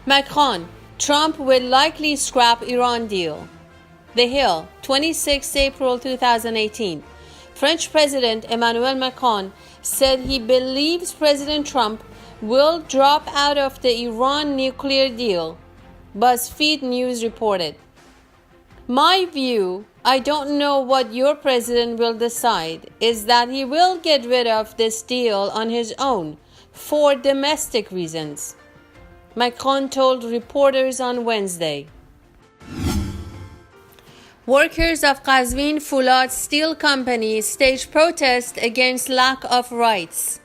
Macron, Trump will likely scrap Iran deal. The Hill, 26 April 2018. French President Emmanuel Macron said he believes President Trump will drop out of the Iran nuclear deal. BuzzFeed News reported. My view, I don't know what your president will decide, is that he will get rid of this deal on his own for domestic reasons, Macron told reporters on Wednesday. Workers of Qazvin Foolad steel company staged protest against lack of rights.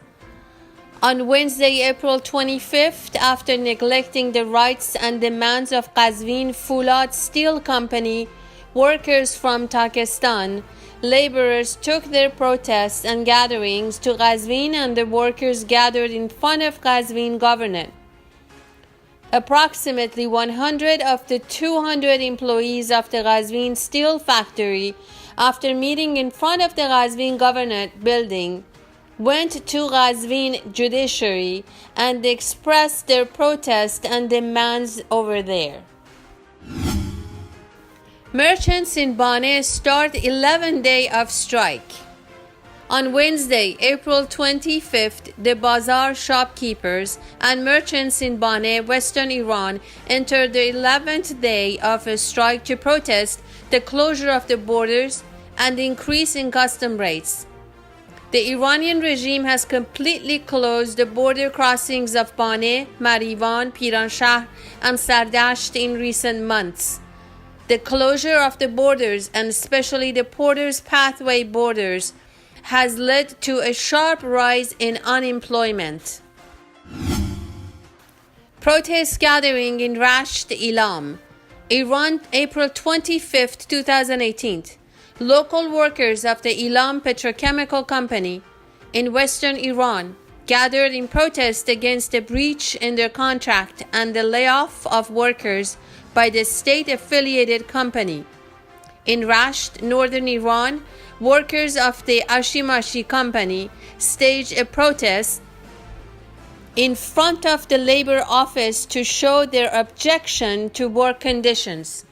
On Wednesday, April 25th, after neglecting the rights and demands of Qazvin Foolad steel company workers from Takestan, laborers took their protests and gatherings to Qazvin, and the workers gathered in front of Qazvin Governorate. Approximately 100 of the 200 employees of the Qazvin steel factory, after meeting in front of the Qazvin Governorate building, went to Qazvin Judiciary and expressed their protest and demands over there. Merchants in Bane start 11 days of strike. On Wednesday, April 25th, the Bazaar shopkeepers and merchants in Bane, Western Iran, entered the 11th day of a strike to protest the closure of the borders and the increase in custom rates. The Iranian regime has completely closed the border crossings of Bane, Marivan, Piranshah, and Sardasht in recent months. The closure of the borders, and especially the Porter's Pathway borders, has led to a sharp rise in unemployment. Protest gathering in Rashed, Iran, April 25, 2018. Local workers of the Ilam Petrochemical Company in western Iran gathered in protest against the breach in their contract and the layoff of workers by the state-affiliated company. In Rashed, northern Iran, workers of the Ashimashi company staged a protest in front of the labor office to show their objection to work conditions.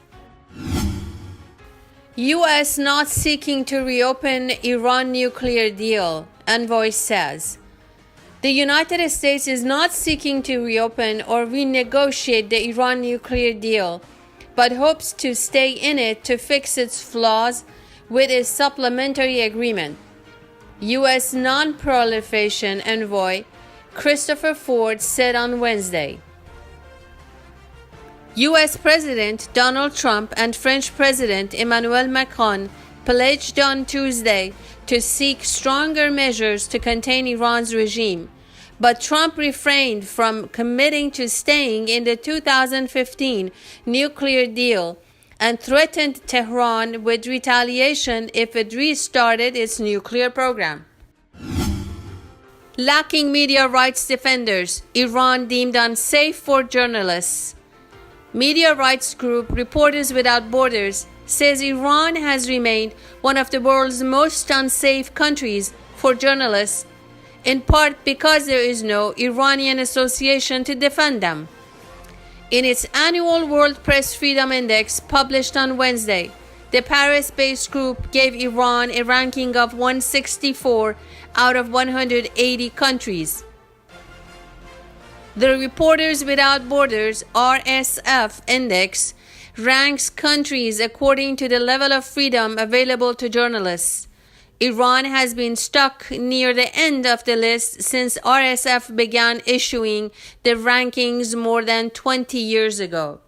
U.S. not seeking to reopen Iran nuclear deal, envoy says. The United States is not seeking to reopen or renegotiate the Iran nuclear deal, but hopes to stay in it to fix its flaws with a supplementary agreement. U.S. non-proliferation envoy Christopher Ford said on Wednesday. U.S. President Donald Trump and French President Emmanuel Macron pledged on Tuesday to seek stronger measures to contain Iran's regime, but Trump refrained from committing to staying in the 2015 nuclear deal and threatened Tehran with retaliation if it restarted its nuclear program. Lacking media rights defenders, Iran deemed unsafe for journalists. Media rights group Reporters Without Borders says Iran has remained one of the world's most unsafe countries for journalists, in part because there is no Iranian association to defend them. In its annual World Press Freedom Index published on Wednesday, the Paris-based group gave Iran a ranking of 164 out of 180 countries. The Reporters Without Borders (RSF) index ranks countries according to the level of freedom available to journalists. Iran has been stuck near the end of the list since RSF began issuing the rankings more than 20 years ago.